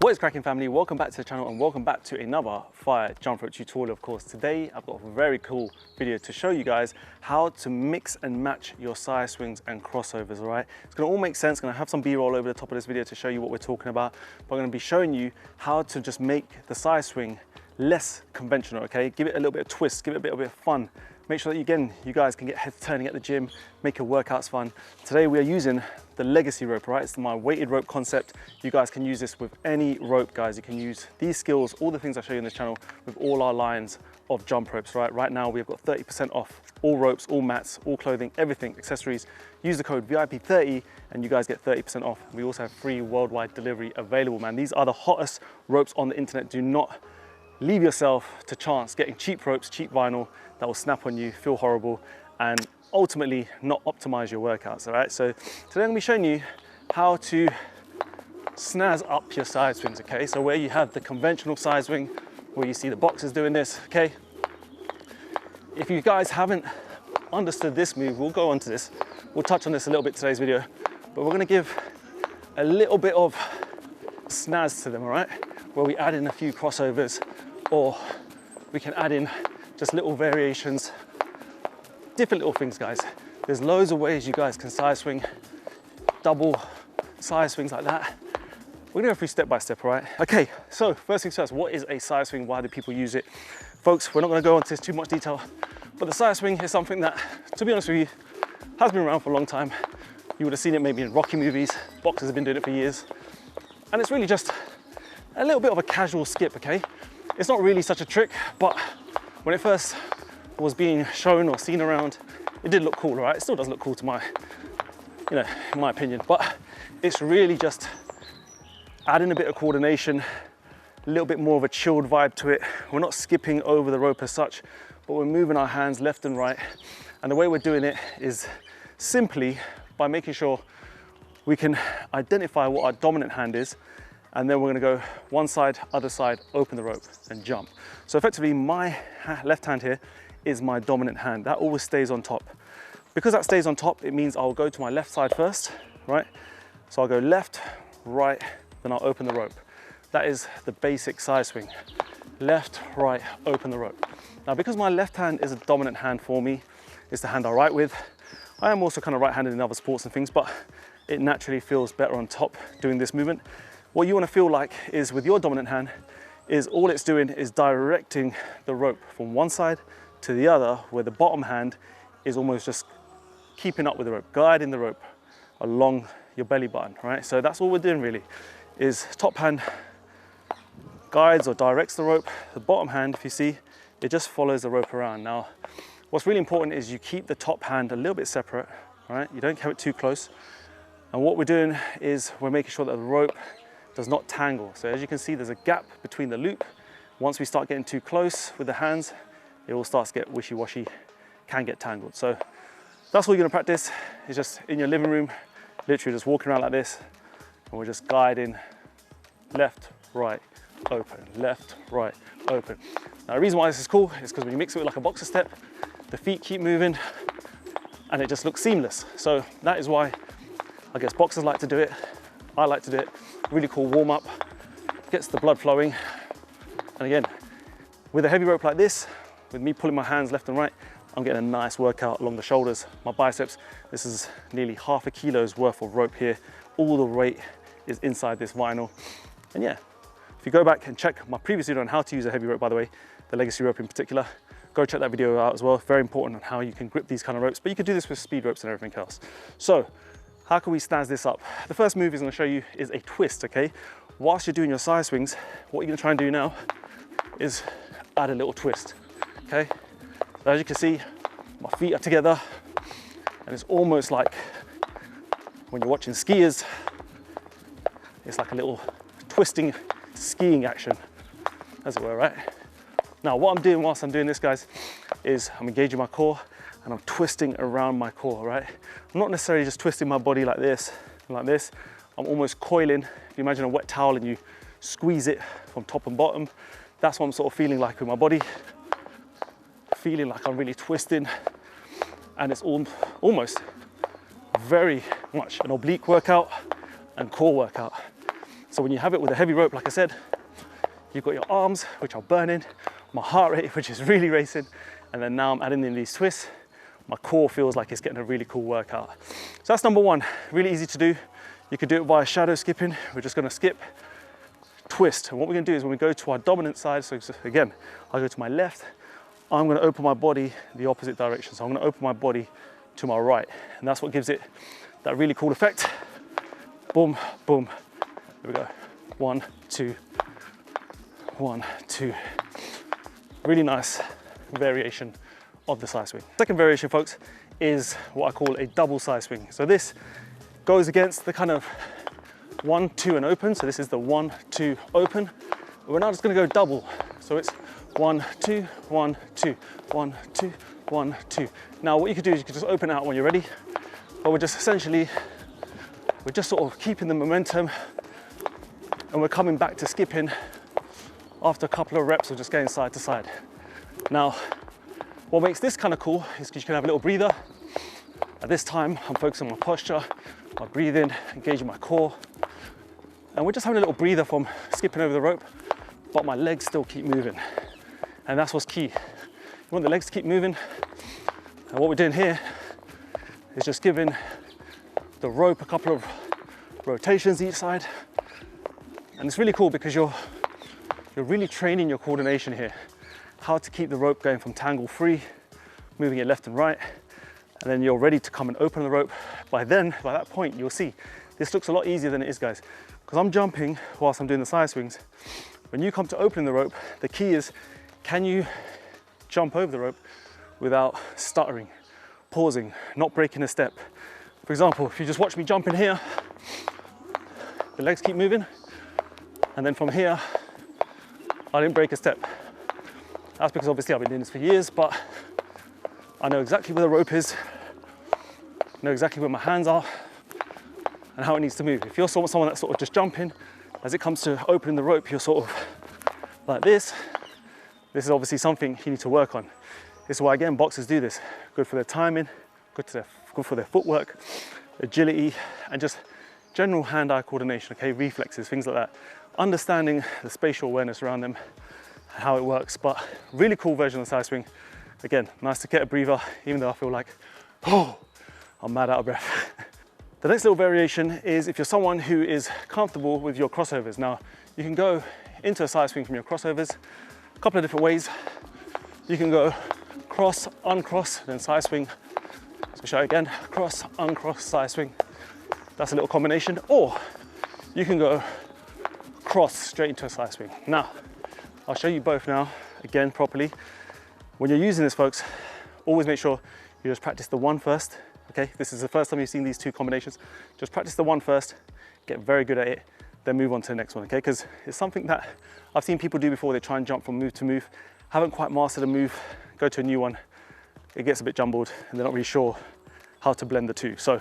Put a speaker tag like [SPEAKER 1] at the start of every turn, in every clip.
[SPEAKER 1] What is cracking, family? Welcome back to the channel and welcome back to another fire jump rope tutorial. Of course, today I've got a very cool video to show you guys how to mix and match your side swings and crossovers. All right, it's going to all make sense. Going to have some b-roll over the top of this video to show you what we're talking about, but I'm going to be showing you how to just make the side swing less conventional. Okay, give it a little bit of twist, give it a bit of fun. Make sure that you guys can get heads turning at the gym, make your workouts fun. Today we are using the legacy rope, right? It's my weighted rope concept. You guys can use this with any rope, guys. You can use these skills, all the things I show you in this channel, with all our lines of jump ropes, right? Right now we've got 30% off all ropes, all mats, all clothing, everything, accessories. Use the code VIP30 and you guys get 30% off. We also have free worldwide delivery available, man. These are the hottest ropes on the internet. Do not leave yourself to chance getting cheap ropes, cheap vinyl that will snap on you, feel horrible, and ultimately not optimize your workouts. All right, so today I'm gonna be showing you how to snazz up your side swings. Okay, so where you have the conventional side swing, where you see the boxers doing this. Okay, if you guys haven't understood this move, we'll go on to this. We'll touch on this a little bit in today's video, but we're gonna give a little bit of snazz to them. All right, where we add in a few crossovers, or we can add in just little variations, different little things, guys. There's loads of ways you guys can side swing, double side swings like that. We're gonna go through step by step, all right? Okay, so first things first, what is a side swing? Why do people use it? Folks, we're not gonna go into this too much detail, but the side swing is something that, to be honest with you, has been around for a long time. You would have seen it maybe in Rocky movies. Boxers have been doing it for years. And it's really just a little bit of a casual skip, okay? It's not really such a trick, but when it first was being shown or seen around, it did look cool, right? It still does look cool to my, in my opinion, but it's really just adding a bit of coordination, a little bit more of a chilled vibe to it. We're not skipping over the rope as such, but we're moving our hands left and right. And the way we're doing it is simply by making sure we can identify what our dominant hand is, and then we're gonna go one side, other side, open the rope and jump. So effectively my left hand here is my dominant hand. That always stays on top. Because that stays on top, it means I'll go to my left side first, right? So I'll go left, right, then I'll open the rope. That is the basic side swing. Left, right, open the rope. Now, because my left hand is a dominant hand for me, it's the hand I write with. I am also kind of right-handed in other sports and things, but it naturally feels better on top doing this movement. What you want to feel like is with your dominant hand is all it's doing is directing the rope from one side to the other, where the bottom hand is almost just keeping up with the rope, guiding the rope along your belly button, right? So that's all we're doing really, is top hand guides or directs the rope. The bottom hand, if you see, it just follows the rope around. Now, what's really important is you keep the top hand a little bit separate, right? You don't have it too close. And what we're doing is we're making sure that the rope does not tangle. So as you can see, there's a gap between the loop. Once we start getting too close with the hands, it all starts to get wishy-washy, can get tangled. So that's all you're gonna practice, is just in your living room, literally just walking around like this, and we're just guiding left, right, open, left, right, open. Now the reason why this is cool is because when you mix it with like a boxer step, the feet keep moving and it just looks seamless. So that is why I guess boxers like to do it. I like to do it. Really cool warm up, gets the blood flowing. And again, with a heavy rope like this, with me pulling my hands left and right, I'm getting a nice workout along the shoulders, my biceps. This is nearly half a kilo's worth of rope here. All the weight is inside this vinyl. And yeah, if you go back and check my previous video on how to use a heavy rope, by the way, the legacy rope in particular, go check that video out as well. Very important on how you can grip these kind of ropes, but you can do this with speed ropes and everything else. So, how can we snazz this up? The first move is gonna show you is a twist, okay? Whilst you're doing your side swings, what you're gonna try and do now is add a little twist, okay? So as you can see, my feet are together, and it's almost like when you're watching skiers, it's like a little twisting skiing action, as it were, right? Now, what I'm doing whilst I'm doing this, guys, is I'm engaging my core, and I'm twisting around my core, right? I'm not necessarily just twisting my body like this and like this. I'm almost coiling. If you imagine a wet towel and you squeeze it from top and bottom, that's what I'm sort of feeling like with my body. Feeling like I'm really twisting, and it's almost very much an oblique workout and core workout. So when you have it with a heavy rope, like I said, you've got your arms, which are burning, my heart rate, which is really racing, and then now I'm adding in these twists. My core feels like it's getting a really cool workout. So that's number one, really easy to do. You could do it by shadow skipping. We're just gonna skip, twist. And what we're gonna do is when we go to our dominant side, so again, I go to my left, I'm gonna open my body the opposite direction. So I'm gonna open my body to my right. And that's what gives it that really cool effect. Boom, boom. There we go. 1, 2, 1, 2. Really nice variation of the side swing. Second variation, folks, is what I call a double side swing. So this goes against the kind of 1, 2 and open. So this is the 1, 2 open. But we're now just gonna go double. So it's 1, 2, 1, 2, 1, 2, 1, 2. Now what you could do is you could just open out when you're ready, but we're just sort of keeping the momentum, and we're coming back to skipping after a couple of reps of just going side to side. Now, what makes this kind of cool is because you can have a little breather. At this time, I'm focusing on my posture, my breathing, engaging my core. And we're just having a little breather from skipping over the rope, but my legs still keep moving. And that's what's key. You want the legs to keep moving. And what we're doing here is just giving the rope a couple of rotations each side. And it's really cool because you're really training your coordination here. How to keep the rope going from tangle free, moving it left and right, and then you're ready to come and open the rope. By that point, you'll see this looks a lot easier than it is, guys, because I'm jumping whilst I'm doing the side swings. When you come to opening the rope, the key is, can you jump over the rope without stuttering, pausing, not breaking a step? For example, if you just watch me jump in here, the legs keep moving, and then from here, I didn't break a step. That's because obviously I've been doing this for years, but I know exactly where the rope is, know exactly where my hands are, and how it needs to move. If you're someone that's sort of just jumping, as it comes to opening the rope, you're sort of like this. This is obviously something you need to work on. This is why, again, boxers do this. Good for their timing, good for their footwork, agility, and just general hand-eye coordination, okay, reflexes, things like that. Understanding the spatial awareness around them, how it works. But really cool version of the side swing. Again, nice to get a breather, even though I feel like, oh, I'm mad out of breath. The next little variation is if you're someone who is comfortable with your crossovers. Now, you can go into a side swing from your crossovers a couple of different ways. You can go cross, uncross, then side swing. So show again, cross, uncross, side swing. That's a little combination. Or you can go cross straight into a side swing. Now, I'll show you both now, again, properly. When you're using this, folks, always make sure you just practice the one first, okay? This is the first time you've seen these two combinations. Just practice the one first, get very good at it, then move on to the next one, okay? Because it's something that I've seen people do before. They try and jump from move to move, haven't quite mastered a move, go to a new one, it gets a bit jumbled, and they're not really sure how to blend the two. So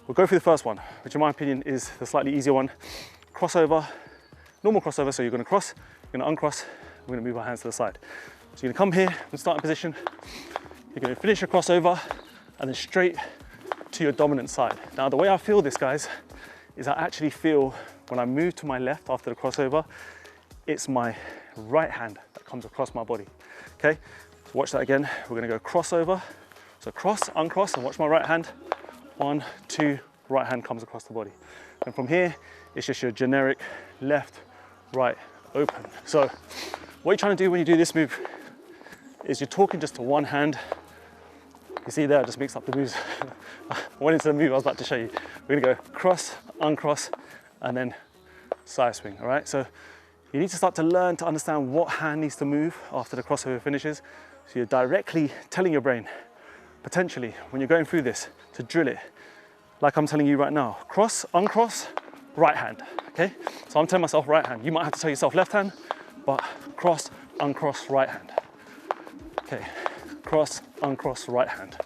[SPEAKER 1] we'll go through the first one, which in my opinion is the slightly easier one. Crossover, normal crossover, so you're gonna cross, you're gonna uncross, we're gonna move our hands to the side. So you're gonna come here and start in position, you're gonna finish your crossover, and then straight to your dominant side. Now, the way I feel this, guys, is I actually feel when I move to my left after the crossover, it's my right hand that comes across my body, okay? So watch that again. We're gonna go crossover. So cross, uncross, and watch my right hand. 1, 2, right hand comes across the body. And from here, it's just your generic left, right, open. So what you're trying to do when you do this move is you're talking just to one hand. You see there, I just mixed up the moves. I went into the move I was about to show you. We're gonna go cross, uncross, and then side swing, all right? So you need to start to learn to understand what hand needs to move after the crossover finishes. So you're directly telling your brain, potentially, when you're going through this, to drill it, like I'm telling you right now. Cross, uncross, right hand, okay? So I'm telling myself right hand. You might have to tell yourself left hand, but cross, uncross, right hand. Okay, cross, uncross, right hand.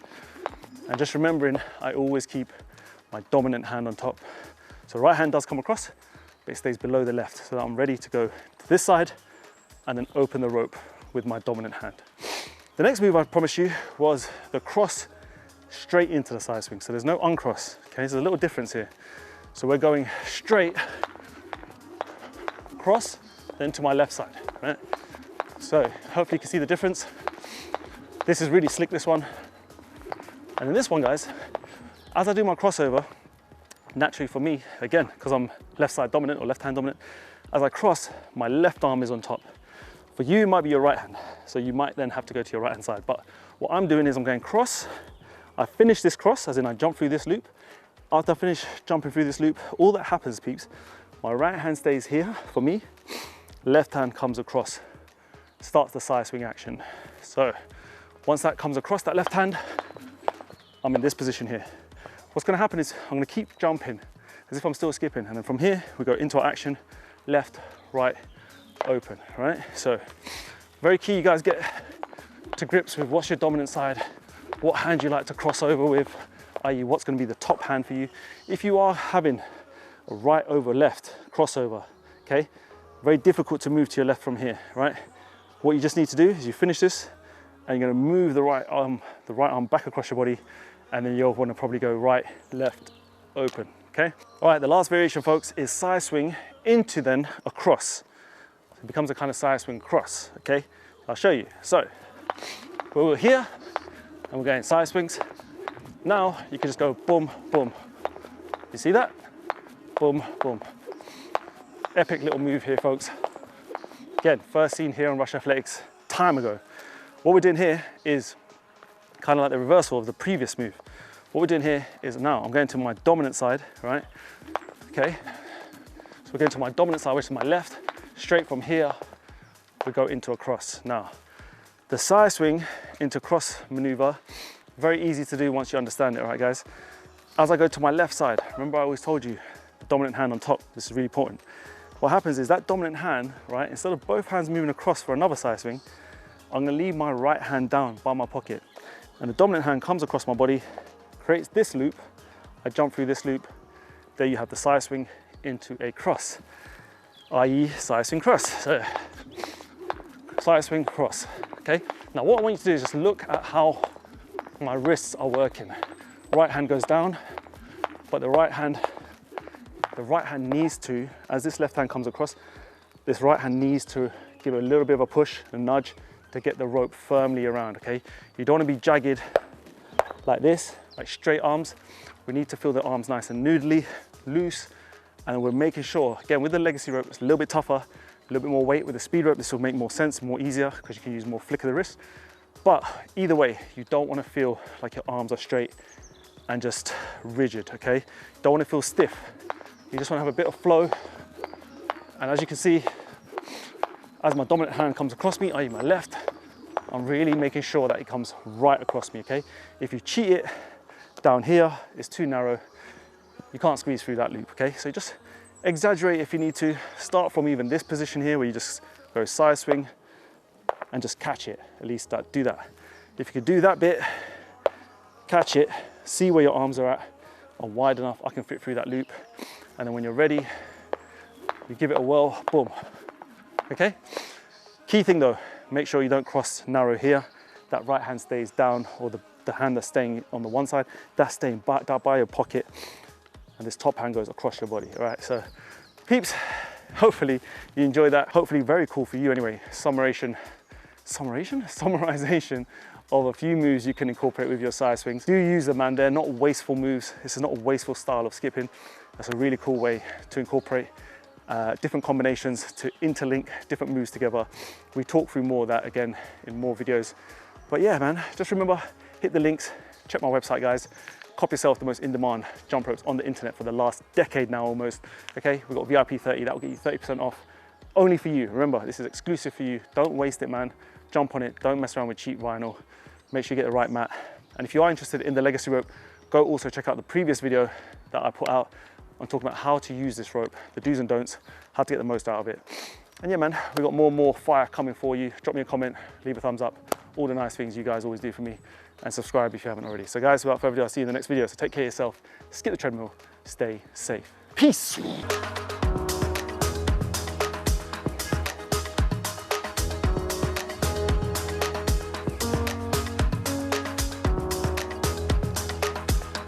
[SPEAKER 1] And just remembering, I always keep my dominant hand on top. So right hand does come across, but it stays below the left, so that I'm ready to go to this side and then open the rope with my dominant hand. The next move I promised you was the cross straight into the side swing. So there's no uncross, okay? There's a little difference here. So we're going straight cross, then to my left side, right? So hopefully you can see the difference. This is really slick, this one. And then this one, guys, as I do my crossover, naturally for me, again, because I'm left side dominant or left hand dominant, as I cross, my left arm is on top. For you, it might be your right hand. So you might then have to go to your right hand side. But what I'm doing is I'm going cross. I finish this cross, as in I jump through this loop. After I finish jumping through this loop, all that happens, peeps, my right hand stays here for me, left hand comes across, starts the side swing action. So once that comes across that left hand, I'm in this position here. What's gonna happen is I'm gonna keep jumping as if I'm still skipping. And then from here, we go into our action, left, right, open, right? So very key, you guys get to grips with what's your dominant side, what hand you like to cross over with, i.e. what's gonna be the top hand for you. If you are having a right over left crossover, okay? Very difficult to move to your left from here, right? What you just need to do is you finish this and you're gonna move the right arm back across your body, and then you'll wanna probably go right, left, open, okay? All right, the last variation, folks, is side swing into then a cross. So it becomes a kind of side swing cross, okay? I'll show you. So we're here and we're going side swings. Now you can just go boom, boom. You see that? Boom, boom. Epic little move here, folks. Again, first seen here on Rush Athletics time ago. What we're doing here is kind of like the reversal of the previous move. What we're doing here is now I'm going to my dominant side, right? Okay. So we're going to my dominant side, which is my left. Straight from here, we go into a cross. Now, the side swing into cross maneuver, very easy to do once you understand it, right, guys? As I go to my left side, remember I always told you, the dominant hand on top, this is really important. What happens is that dominant hand, right, instead of both hands moving across for another side swing, I'm gonna leave my right hand down by my pocket. And the dominant hand comes across my body, creates this loop, I jump through this loop, there you have the side swing into a cross, i.e. side swing cross. So, side swing cross, okay? Now what I want you to do is just look at how my wrists are working. Right hand goes down, but the right hand needs to, as this left hand comes across, this right hand needs to give a little bit of a push, a nudge, to get the rope firmly around, okay? You don't want to be jagged like this, like straight arms. We need to feel the arms nice and noodly, loose, and we're making sure, again, with the legacy rope, it's a little bit tougher, a little bit more weight. With the speed rope, this will make more sense, more easier, because you can use more flick of the wrist. But either way, you don't want to feel like your arms are straight and just rigid, okay? You don't want to feel stiff. You just want to have a bit of flow. And as you can see, as my dominant hand comes across me, i.e. my left, I'm really making sure that it comes right across me, okay? If you cheat it down here, it's too narrow, you can't squeeze through that loop, okay? So just exaggerate if you need to. Start from even this position here where you just go side swing and just catch it, at least do that. If you could do that bit, catch it, see where your arms are at, are wide enough, I can fit through that loop. And then when you're ready, you give it a whirl, boom. Okay? Key thing though, make sure you don't cross narrow here. That right hand stays down, or the hand that's staying on the one side, that's staying back down by your pocket, and this top hand goes across your body. All right, so peeps, hopefully you enjoyed that. Hopefully very cool for you anyway. Summarization of a few moves you can incorporate with your side swings. Do use them, man. They're not wasteful moves. This is not a wasteful style of skipping. That's a really cool way to incorporate different combinations, to interlink different moves together. We talk through more of that again in more videos. But yeah, man, just remember, hit the links, check my website, guys. Cop yourself the most in-demand jump ropes on the internet for the last decade now almost. Okay, we've got VIP 30, that will get you 30% off. Only for you. Remember, this is exclusive for you. Don't waste it, man. Jump on it. Don't mess around with cheap vinyl. Make sure you get the right mat. And if you are interested in the legacy rope, go also check out the previous video that I put out on talking about how to use this rope, the do's and don'ts, how to get the most out of it. And yeah, man, we've got more and more fire coming for you. Drop me a comment, leave a thumbs up, all the nice things you guys always do for me, and subscribe if you haven't already. So guys, without further ado, I'll see you in the next video. So take care of yourself, skip the treadmill, stay safe. Peace.